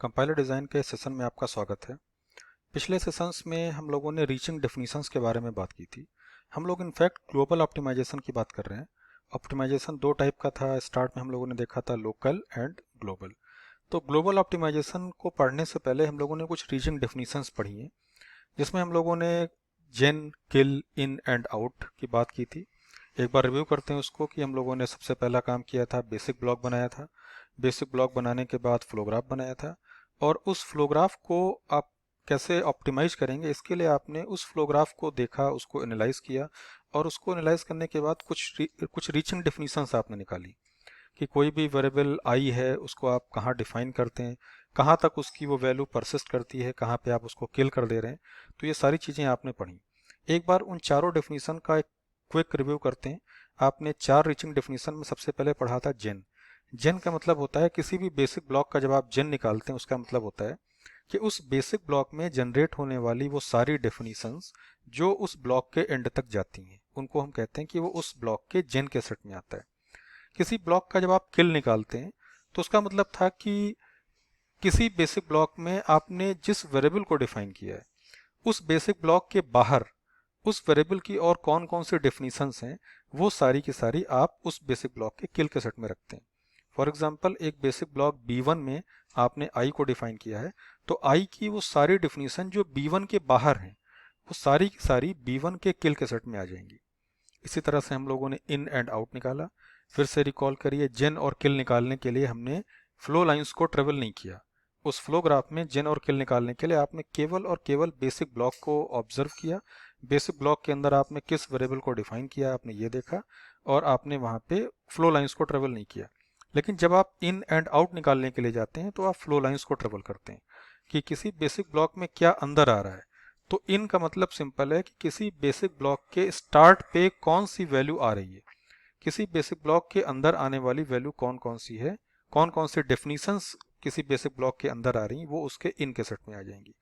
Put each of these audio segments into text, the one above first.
Compiler design के session में आपका स्वागत है। पिछले सेशंस में हम लोगों ने रीचिंग डेफिनेशंस के बारे में बात की थी। हम लोग इनफैक्ट ग्लोबल ऑप्टिमाइजेशन की बात कर रहे हैं। ऑप्टिमाइजेशन दो टाइप का था। स्टार्ट में हम लोगों ने देखा था लोकल एंड ग्लोबल। तो ग्लोबल ऑप्टिमाइजेशन को पढ़ने से पहले हम लोगों ने कुछ रीचिंग डेफिनेशंस पढ़ी हैं, जिसमें हम लोगों ने जेन, किल, इन एंड आउट की बात की थी। एक बार रिव्यू करते हैं उसको कि हम लोगों ने सबसे पहला काम किया था, बेसिक ब्लॉक बनाया था। बेसिक ब्लॉक बनाने के बाद फ्लोग्राफ बनाया था, और उस फ्लोग्राफ को आप कैसे ऑप्टिमाइज करेंगे, इसके लिए आपने उस फ्लोग्राफ को देखा, उसको एनालाइज किया, और उसको एनालाइज करने के बाद कुछ रीचिंग डेफिनेशंस आपने निकाली कि कोई भी वेरिएबल आई है उसको आप कहाँ डिफाइन करते हैं, कहाँ तक उसकी वो वैल्यू परसिस्ट करती है, कहाँ पे आप उसको किल कर दे रहे हैं। तो ये सारी चीज़ें आपने पढ़ी। एक बार उन चारों डेफिनेशन का एक क्विक रिव्यू करते हैं। आपने चार रीचिंग डेफिनेशन में सबसे पहले पढ़ा था जेन। जेन का मतलब होता है किसी भी बेसिक ब्लॉक का जब आप जेन निकालते हैं, उसका मतलब होता है कि उस बेसिक ब्लॉक में जनरेट होने वाली वो सारी डेफिनेशंस जो उस ब्लॉक के एंड तक जाती हैं, उनको हम कहते हैं कि वो उस ब्लॉक के जेन के सेट में आता है। किसी ब्लॉक का जब आप किल निकालते हैं, तो उसका मतलब था कि किसी बेसिक ब्लॉक में आपने जिस वेरिएबल को डिफाइन किया है, उस बेसिक ब्लॉक के बाहर उस वेरिएबल की और कौन कौन सी डेफिनेशंस हैं, वो सारी की सारी आप उस बेसिक ब्लॉक के किल के सेट में रखते हैं। फॉर एग्जांपल, एक बेसिक ब्लॉक B1 में आपने आई को डिफाइन किया है, तो आई की वो सारी डेफिनेशन जो B1 के बाहर हैं, वो सारी की सारी B1 के किल के सेट में आ जाएंगी। इसी तरह से हम लोगों ने इन एंड आउट निकाला। फिर से रिकॉल करिए, जेन और किल निकालने के लिए हमने फ्लो लाइंस को ट्रेवल नहीं किया। उस फ्लो ग्राफ में जेन और किल निकालने के लिए आपने केवल और केवल बेसिक ब्लॉक को ऑब्जर्व किया। बेसिक ब्लॉक के अंदर आपने किस वेरिएबल को डिफाइन किया, आपने ये देखा, और आपने वहाँ पे फ्लो लाइंस को ट्रेवल नहीं किया। लेकिन जब आप इन एंड आउट निकालने के लिए जाते हैं, तो आप फ्लो लाइंस को ट्रेवल करते हैं कि किसी बेसिक ब्लॉक में क्या अंदर आ रहा है। तो इन का मतलब सिंपल है कि किसी बेसिक ब्लॉक के स्टार्ट पे कौन सी वैल्यू आ रही है, किसी बेसिक ब्लॉक के अंदर आने वाली वैल्यू कौन कौन सी है, कौन कौन सी डेफिनेशंस किसी बेसिक ब्लॉक के अंदर आ रही हैं, वो उसके इन के सेट में आ जाएंगी।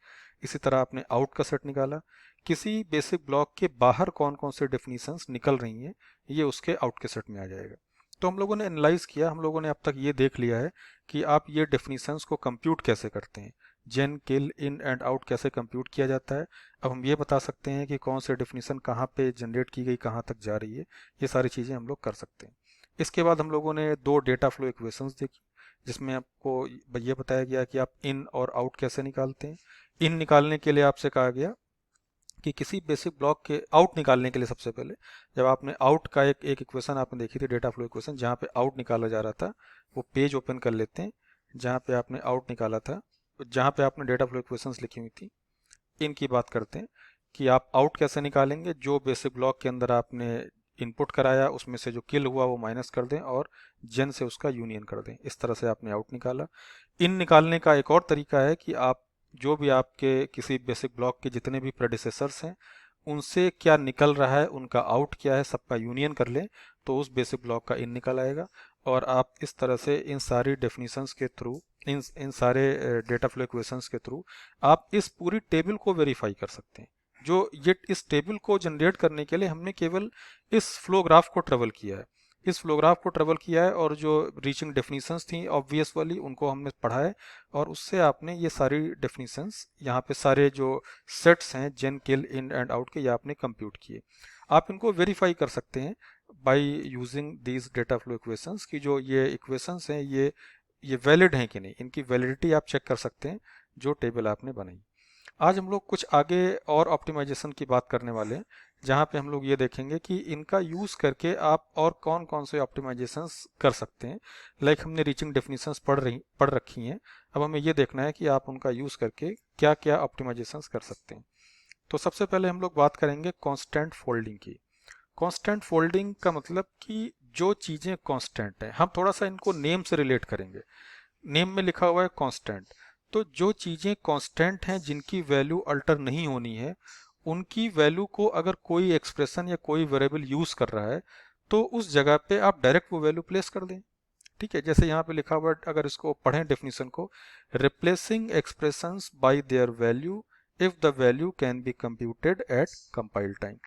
इसी तरह आपने आउट का सेट निकाला, किसी बेसिक ब्लॉक के बाहर कौन कौन से डेफिनेशंस निकल रही हैं, ये उसके आउट के सेट में आ जाएगा। तो हम लोगों ने एनालाइज किया, हम लोगों ने अब तक ये देख लिया है कि आप ये डेफिनेशंस को कंप्यूट कैसे करते हैं, जेन, किल, इन एंड आउट कैसे कंप्यूट किया जाता है। अब हम ये बता सकते हैं कि कौन से डेफिनेशन कहाँ पे जनरेट की गई, कहाँ तक जा रही है। ये सारी चीज़ें हम लोग कर सकते हैं। इसके बाद हम लोगों ने दो डेटा फ्लो इक्वेशंस देखी, जिसमें आपको ये बताया गया कि आप इन और आउट कैसे निकालते हैं। इन निकालने के लिए आपसे कहा गया कि किसी बेसिक ब्लॉक के आउट निकालने के लिए सबसे पहले जब आपने आउट का एक इक्वेशन आपने देखी थी, डेटा फ्लो इक्वेशन, जहाँ पे आउट निकाला जा रहा था, वो पेज ओपन कर लेते हैं जहाँ पे आपने आउट निकाला था, जहाँ पे आपने डेटा फ्लो इक्वेशंस लिखी हुई थी। इनकी बात करते हैं कि आप आउट कैसे निकालेंगे। जो बेसिक ब्लॉक के अंदर आपने इनपुट कराया, उसमें से जो किल हुआ वो माइनस कर दें और जेन से उसका यूनियन कर दें। इस तरह से आपने आउट निकाला। इन निकालने का एक और तरीका है कि आप जो भी आपके किसी बेसिक ब्लॉक के जितने भी प्रेडिसेसर्स हैं, उनसे क्या निकल रहा है, उनका आउट क्या है, सबका यूनियन कर लें, तो उस बेसिक ब्लॉक का इन निकल आएगा। और आप इस तरह से इन सारी डेफिनेशंस के थ्रू, इन सारे डेटा फ्लो इक्वेशंस के थ्रू आप इस पूरी टेबल को वेरीफाई कर सकते हैं। जो ये इस टेबल को जनरेट करने के लिए हमने केवल इस फ्लो ग्राफ को ट्रेवल किया है, इस फ्लो ग्राफ को ट्रेवल किया है, और जो रीचिंग डेफिनेशंस थी ऑब्वियस वाली, उनको हमने पढ़ा है, और उससे आपने ये सारी डेफिनेशंस, यहाँ पे सारे जो सेट्स हैं जेन, किल, इन एंड आउट के, ये आपने कंप्यूट किए। आप इनको वेरीफाई कर सकते हैं by using these data flow equations की जो ये इक्वेशंस हैं, ये वैलिड हैं कि नहीं, इनकी वैलिडिटी आप चेक कर सकते हैं जो टेबल आपने बनाई। आज हम लोग कुछ आगे और ऑप्टिमाइजेशन की बात करने वाले हैं, जहाँ पे हम लोग ये देखेंगे कि इनका यूज़ करके आप और कौन कौन से ऑप्टिमाइजेशंस कर सकते हैं। लाइक हमने रीचिंग डेफिनेशंस पढ़ रखी हैं, अब हमें ये देखना है कि आप उनका यूज़ करके क्या क्या ऑप्टिमाइजेशंस कर सकते हैं। तो सबसे पहले हम लोग बात करेंगे कांस्टेंट फोल्डिंग की। कांस्टेंट फोल्डिंग का मतलब कि जो चीज़ें कांस्टेंट हैं, हम थोड़ा सा इनको नेम से रिलेट करेंगे। नेम में लिखा हुआ है कांस्टेंट, तो जो चीज़ें कांस्टेंट हैं, जिनकी वैल्यू अल्टर नहीं होनी है, उनकी वैल्यू को अगर कोई एक्सप्रेशन या कोई वेरिएबल यूज़ कर रहा है, तो उस जगह पे आप डायरेक्ट वो वैल्यू प्लेस कर दें। ठीक है, जैसे यहाँ पे लिखा हुआ है, अगर इसको पढ़ें डेफिनेशन को, replacing expressions bye their value if the value can be computed eight compile time.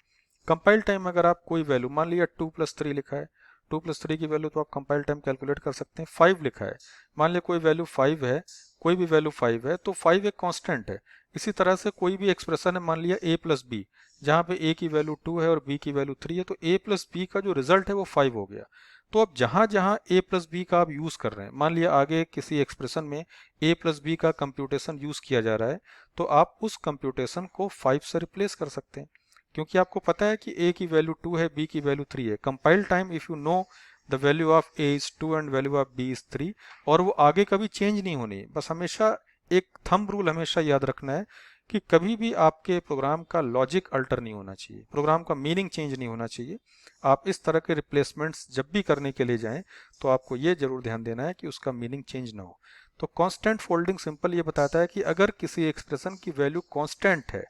Compile time अगर आप कोई वैल्यू, मान लिया 2+3 लिखा है, 2+3 की वैल्यू तो आप कंपाइल टाइम कैलकुलेट कर सकते हैं। 5 लिखा है, मान लिया कोई वैल्यू 5 है, कोई भी वैल्यू 5 है तो 5 एक कांस्टेंट है। इसी तरह से कोई भी एक्सप्रेशन है, मान लिया a प्लस बी, जहाँ पे a की वैल्यू 2 है और b की वैल्यू 3 है, तो a प्लस बी का जो रिजल्ट है वो 5 हो गया। तो अब जहाँ जहाँ a प्लस बी का आप यूज़ कर रहे हैं, मान लिया आगे किसी एक्सप्रेशन में a प्लस बी का कंप्यूटेशन यूज़ किया जा रहा है, तो आप उस कंप्यूटेशन को 5 से रिप्लेस कर सकते हैं, क्योंकि आपको पता है कि a की वैल्यू 2 है, b की वैल्यू 3 है। Compile time if you know the value of a is 2 and value of b is 3, और वो आगे कभी चेंज नहीं होनी। बस हमेशा एक थंब रूल हमेशा याद रखना है कि कभी भी आपके प्रोग्राम का लॉजिक अल्टर नहीं होना चाहिए, प्रोग्राम का मीनिंग चेंज नहीं होना चाहिए। आप इस तरह के रिप्लेसमेंट्स जब भी करने के लिए जाएं तो आपको ये जरूर ध्यान देना है कि उसका मीनिंग चेंज ना हो। तो कांस्टेंट फोल्डिंग सिंपल ये बताता है कि अगर किसी एक्सप्रेशन की वैल्यू कांस्टेंट है,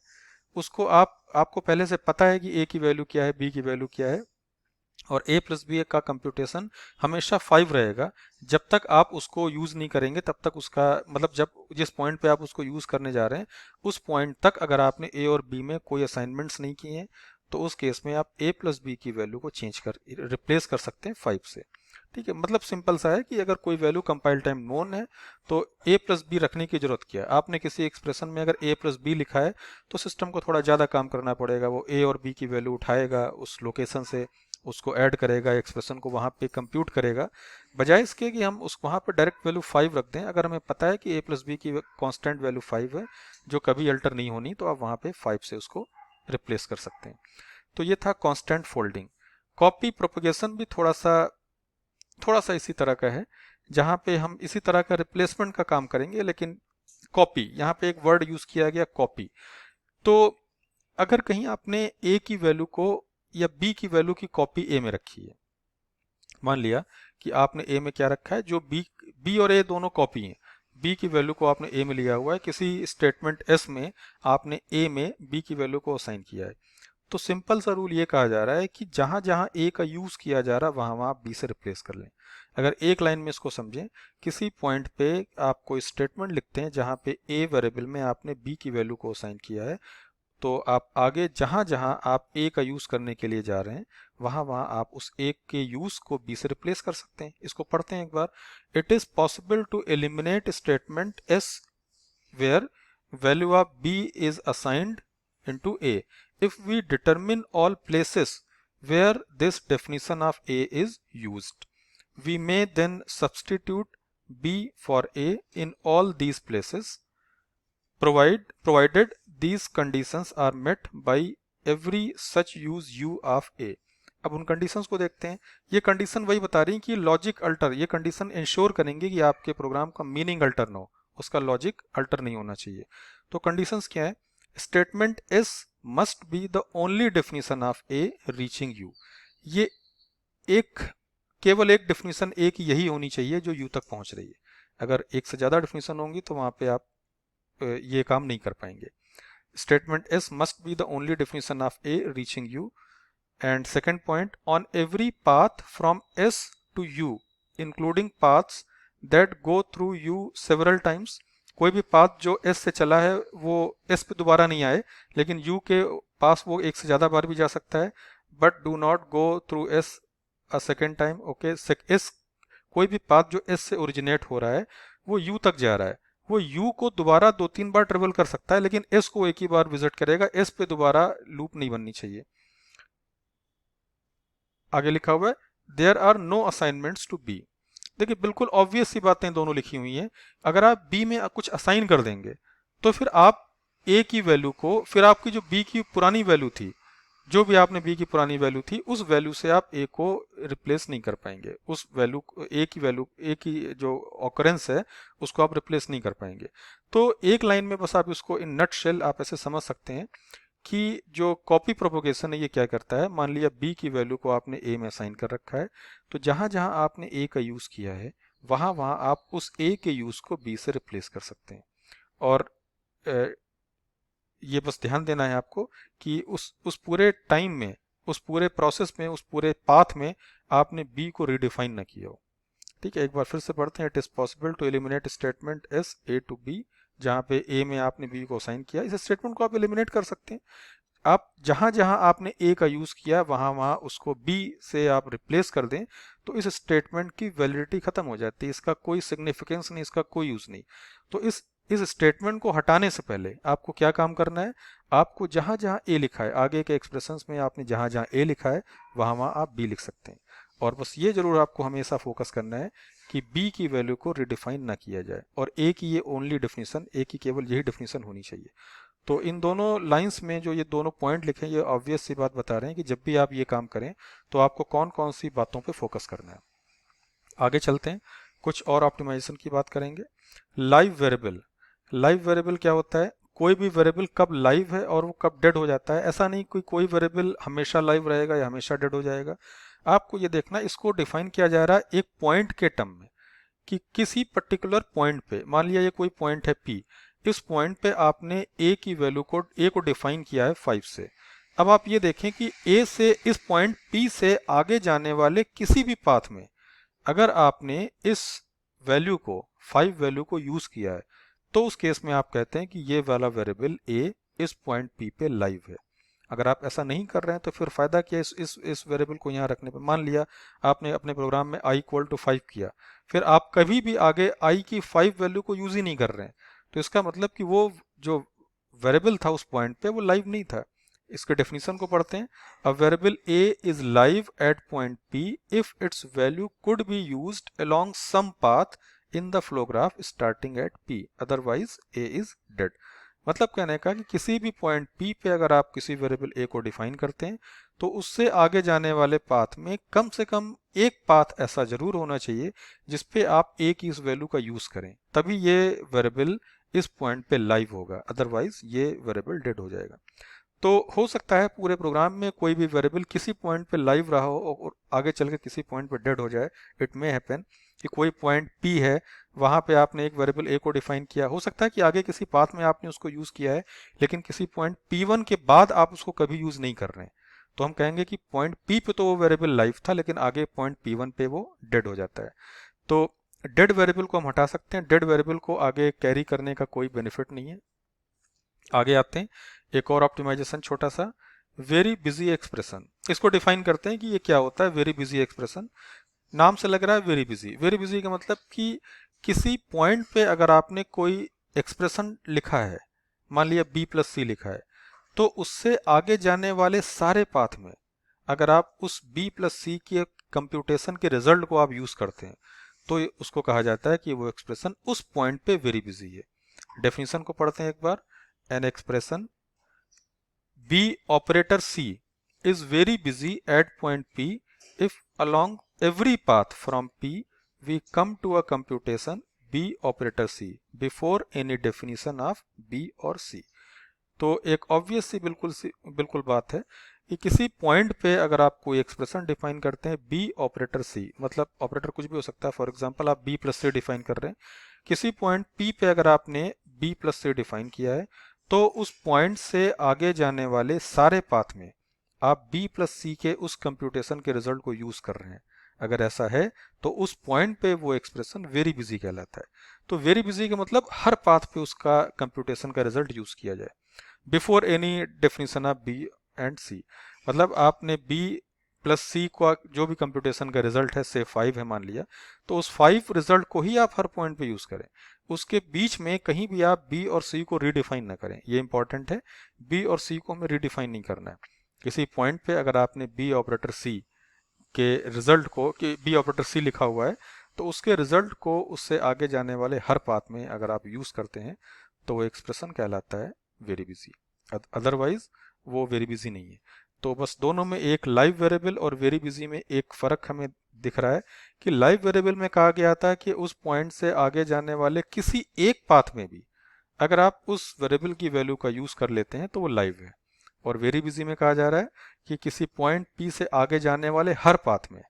उसको आपको पहले से पता है कि a की वैल्यू क्या है, b की वैल्यू क्या है, और a प्लस बी का कंप्यूटेशन हमेशा 5 रहेगा। जब तक आप उसको यूज़ नहीं करेंगे तब तक उसका मतलब जब जिस पॉइंट पे आप उसको यूज़ करने जा रहे हैं उस पॉइंट तक अगर आपने a और b में कोई असाइनमेंट्स नहीं किए हैं तो उस केस में आप a प्लस बी की वैल्यू को चेंज कर रिप्लेस कर सकते हैं 5 से। ठीक है, मतलब सिंपल सा है कि अगर कोई वैल्यू कंपाइल टाइम नोन है तो a प्लस बी रखने की जरूरत क्या है। आपने किसी एक्सप्रेशन में अगर a प्लस बी लिखा है तो सिस्टम को थोड़ा ज़्यादा काम करना पड़ेगा, वो a और b की वैल्यू उठाएगा उस लोकेशन से, उसको ऐड करेगा, एक्सप्रेशन को वहाँ पे कंप्यूट करेगा, बजाय इसके कि हम उस वहाँ पे डायरेक्ट वैल्यू 5 रख दें। अगर हमें पता है कि a प्लस बी की कांस्टेंट वैल्यू 5 है जो कभी अल्टर नहीं होनी, तो आप वहाँ पे 5 से उसको रिप्लेस कर सकते हैं। तो ये था कांस्टेंट फोल्डिंग। कॉपी प्रोपगेशन भी थोड़ा सा इसी तरह का है, जहाँ पे हम इसी तरह का रिप्लेसमेंट का काम करेंगे, लेकिन कॉपी, यहाँ पे एक वर्ड यूज किया गया कॉपी। तो अगर कहीं आपने a की वैल्यू को या b की वैल्यू की कॉपी a में रखी है, मान लिया कि आपने a में क्या रखा है, जो b और a दोनों कॉपी हैं, b की वैल्यू को आपने a में लिया हुआ है, किसी स्टेटमेंट s में आपने a में b की वैल्यू को असाइन किया है। तो सिंपल सा रूल ये कहा जा रहा है कि जहां जहां a का यूज किया जा रहा है वहां वहां आप b से रिप्लेस कर लें। अगर एक लाइन में इसको समझें, किसी पॉइंट पे आप कोई स्टेटमेंट लिखते हैं जहां पे a वेरिएबल में आपने b की वैल्यू को असाइन किया है, तो आप आगे जहां जहां आप a का यूज करने के लिए जा रहे हैं वहां वहां आप उस a के यूज को b से रिप्लेस कर सकते हैं। इसको पढ़ते हैं एक बार। It is possible to eliminate statement s where value of b is assigned into a if we determine all places where this definition of a is used. We may then substitute b for a in all these places provided these conditions are met by every such use u of a. अब उन conditions को देखते हैं। ये condition वही बता रही है कि लॉजिक अल्टर, ये कंडीशन इंश्योर करेंगे कि आपके प्रोग्राम का मीनिंग अल्टर ना हो, उसका लॉजिक अल्टर नहीं होना चाहिए। तो कंडीशंस क्या है? Statement s must be the only definition of a reaching u। ये एक केवल एक डेफिनेशन a की यही होनी चाहिए जो u तक पहुंच रही है। अगर एक से ज़्यादा डेफिनेशन होंगी तो वहाँ पे आप ये काम नहीं कर पाएंगे। Statement s must be the only definition of a reaching u। And second point, on every path from s to u including paths that go through u several times. कोई भी पाथ जो s से चला है वो s पे दोबारा नहीं आए, लेकिन u के पास वो एक से ज़्यादा बार भी जा सकता है, but do not go through s a second time. Okay, s कोई भी पाथ जो s से ओरिजिनेट हो रहा है वो u तक जा रहा है, वो u को दोबारा 2-3 बार ट्रेवल कर सकता है, लेकिन s को एक ही बार विजिट करेगा। s पे दोबारा लूप नहीं बननी चाहिए। आगे लिखा हुआ है there are no assignments to be. देखिए बिल्कुल ऑब्वियस सी बातें दोनों लिखी हुई हैं। अगर आप b में कुछ असाइन कर देंगे तो फिर आप a की वैल्यू को, फिर आपकी जो b की पुरानी वैल्यू थी, जो भी आपने b की पुरानी वैल्यू थी, उस वैल्यू से आप a को रिप्लेस नहीं कर पाएंगे। उस वैल्यू a की जो ऑकरेंस है उसको आप रिप्लेस नहीं कर पाएंगे। तो एक लाइन में बस आप इसको इन नट शेल आप ऐसे समझ सकते हैं कि जो कॉपी प्रोपोगेशन है ये क्या करता है। मान लिया b की वैल्यू को आपने a में असाइन कर रखा है, तो जहां जहां आपने a का यूज किया है वहां वहां आप उस a के यूज को b से रिप्लेस कर सकते हैं। और ये बस ध्यान देना है आपको कि उस पूरे टाइम में, उस पूरे प्रोसेस में, उस पूरे पाथ में आपने b को रिडिफाइन ना किया हो। ठीक है, एक बार फिर से पढ़ते हैं। It is possible to eliminate statement s a to b, जहाँ पे a में आपने b को असाइन किया, इस स्टेटमेंट को आप एलिमिनेट कर सकते हैं। आप जहां जहां आपने a का यूज किया वहां वहां उसको b से आप रिप्लेस कर दें, तो इस स्टेटमेंट की वैलिडिटी खत्म हो जाती है, इसका कोई सिग्निफिकेंस नहीं, इसका कोई यूज नहीं। तो इस स्टेटमेंट को हटाने से पहले आपको क्या काम करना है, आपको जहां जहां ए लिखा है, आगे के एक्सप्रेशंस में आपने जहां जहां ए लिखा है वहां वहां आप बी लिख सकते हैं। और बस ये जरूर आपको हमेशा फोकस करना है कि बी की वैल्यू को रिडिफाइन ना किया जाए, और ए की ये ओनली डेफिनेशन, ए की केवल यही डेफिनेशन होनी चाहिए। तो इन दोनों लाइंस में जो ये दोनों पॉइंट लिखे हैं, ये ऑब्वियस सी बात बता रहे हैं कि जब भी आप ये काम करें तो आपको कौन कौन सी बातों पे फोकस करना है। आगे चलते हैं, कुछ और ऑप्टिमाइजेशन की बात करेंगे। Live variable. लाइव वेरिएबल क्या होता है, कोई भी वेरिएबल कब लाइव है और वो कब डेड हो जाता है, ऐसा नहीं कोई वेरिएबल हमेशा लाइव रहेगा या हमेशा डेड हो जाएगा। आपको ये देखना है, इसको डिफाइन किया जा रहा है एक पॉइंट के टर्म में, कि किसी पर्टिकुलर पॉइंट पे, मान लिया ये कोई पॉइंट है P, इस पॉइंट पे आपने A की वैल्यू को, A को डिफाइन किया है 5 से। अब आप ये देखें कि A से इस पॉइंट P से आगे जाने वाले किसी भी पाथ में अगर आपने इस वैल्यू को, 5 वैल्यू को यूज किया है, तो उस केस में आप कहते हैं कि ये वाला वेरिएबल A इस पॉइंट P पे लाइव है। अगर आप ऐसा नहीं कर रहे हैं तो फिर फायदा क्या इस वेरिएबल को यहाँ रखने पे। मान लिया आपने अपने प्रोग्राम में i इक्वल टू 5 किया, फिर आप कभी भी आगे i की 5 वैल्यू को यूज ही नहीं कर रहे हैं, तो इसका मतलब कि वो जो वेरिएबल था उस पॉइंट पे वो लाइव नहीं था। इसके डेफिनेशन को पढ़ते हैं। A variable a is live at point p if its value could be used along some path in the flow graph starting at p, otherwise a is dead. मतलब कहने का कि किसी भी पॉइंट P पे अगर आप किसी वेरिएबल A को डिफाइन करते हैं तो उससे आगे जाने वाले पाथ में कम से कम एक पाथ ऐसा जरूर होना चाहिए जिसपे आप A की इस वैल्यू का यूज करें, तभी ये वेरिएबल इस पॉइंट पे लाइव होगा, अदरवाइज ये वेरिएबल डेड हो जाएगा। तो हो सकता है पूरे प्रोग्राम में कोई भी वेरिएबल किसी पॉइंट पे लाइव रहा हो और आगे चल के किसी पॉइंट पे डेड हो जाए। इट मे हैपन कि कोई पॉइंट P है, वहां पे आपने एक वेरिएबल A को डिफाइन किया, हो सकता है कि आगे किसी पाथ में आपने उसको यूज किया है, लेकिन किसी पॉइंट P1 के बाद आप उसको कभी यूज नहीं कर रहे हैं, तो हम कहेंगे कि पॉइंट P पे तो वो वेरिएबल लाइव था, लेकिन आगे पॉइंट P1 पे वो डेड हो जाता है। तो डेड वेरिएबल को हम हटा सकते हैं, डेड वेरिएबल को आगे कैरी करने का कोई बेनिफिट नहीं है। आगे आते हैं, एक और ऑप्टिमाइजेशन छोटा सा, वेरी बिजी एक्सप्रेशन। इसको डिफाइन करते हैं कि ये क्या होता है वेरी बिजी एक्सप्रेशन। नाम से लग रहा है वेरी बिजी। वेरी बिजी का मतलब कि किसी पॉइंट पे अगर आपने कोई एक्सप्रेशन लिखा है, मान लिया b प्लस सी लिखा है, तो उससे आगे जाने वाले सारे पाथ में अगर आप उस b प्लस सी के कंप्यूटेशन के रिजल्ट को आप यूज करते हैं, तो उसको कहा जाता है कि वो एक्सप्रेशन उस पॉइंट पे वेरी बिजी है। डेफिनेशन को पढ़ते हैं एक बार। An expression b operator c is very busy at point P if along every path from P we come to a computation b operator c before any definition of b or c। तो एक obvious सी बिल्कुल बात है कि किसी point पे अगर आप कोई एक्सप्रेशन डिफाइन करते हैं b ऑपरेटर c, मतलब ऑपरेटर कुछ भी हो सकता है, फॉर एग्जांपल आप b प्लस c डिफाइन कर रहे हैं, किसी पॉइंट p पे अगर आपने b प्लस c डिफाइन किया है, तो उस पॉइंट से आगे जाने वाले सारे पाथ में आप b प्लस सी के उस कंप्यूटेशन के रिजल्ट को यूज कर रहे हैं। अगर ऐसा है तो उस पॉइंट पे वो एक्सप्रेशन वेरी बिजी कहलाता है। तो वेरी बिजी का मतलब हर पाथ पे उसका कंप्यूटेशन का रिजल्ट यूज किया जाए before any definition of B and C. मतलब आपने b प्लस सी को जो भी कंप्यूटेशन का रिजल्ट है, से 5 है मान लिया, तो उस 5 रिजल्ट को ही आप हर पॉइंट पे यूज करें, उसके बीच में कहीं भी आप b और c को रीडिफाइन ना करें। ये इंपॉर्टेंट है, b और c को हमें रीडिफाइन नहीं करना है। किसी पॉइंट पे अगर आपने b ऑपरेटर c के रिजल्ट को, कि b ऑपरेटर c लिखा हुआ है, तो उसके रिजल्ट को उससे आगे जाने वाले हर पाथ में अगर आप यूज करते हैं तो वो एक्सप्रेशन कहलाता है वेरी बिजी, अदरवाइज वो वेरी बिजी नहीं है। तो बस दोनों में एक लाइव वेरिएबल और वेरी बिजी में एक फर्क हमें दिख रहा है कि लाइव वेरिएबल में कहा गया था कि उस पॉइंट से आगे जाने वाले किसी एक पाथ में भी अगर आप उस वेरिएबल की वैल्यू का यूज कर लेते हैं तो वो लाइव है, और वेरी बिजी में कहा जा रहा है कि किसी पॉइंट P से आगे जाने वाले हर पाथ में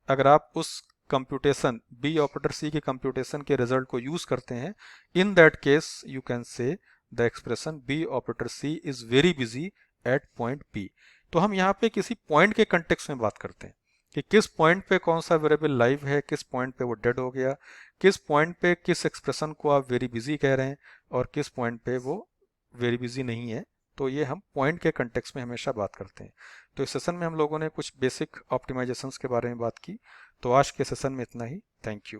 अगर आप उस कंप्यूटेशन b ऑपरेटर c के कंप्यूटेशन के रिजल्ट को यूज करते हैं, in that case you can say the expression b operator c is very busy at point P। तो हम यहाँ पे किसी पॉइंट के कंटेक्स्ट में बात करते हैं कि किस पॉइंट पे कौन सा वेरिएबल लाइव है, किस पॉइंट पे वो डेड हो गया, किस पॉइंट पे किस एक्सप्रेशन को आप वेरी बिजी कह रहे हैं, और किस पॉइंट पे वो वेरी बिजी नहीं है। तो ये हम पॉइंट के कंटेक्स्ट में हमेशा बात करते हैं। तो इस सेशन में हम लोगों ने कुछ बेसिक ऑप्टिमाइजेशंस के बारे में बात की। तो आज के सेशन में इतना ही। Thank you.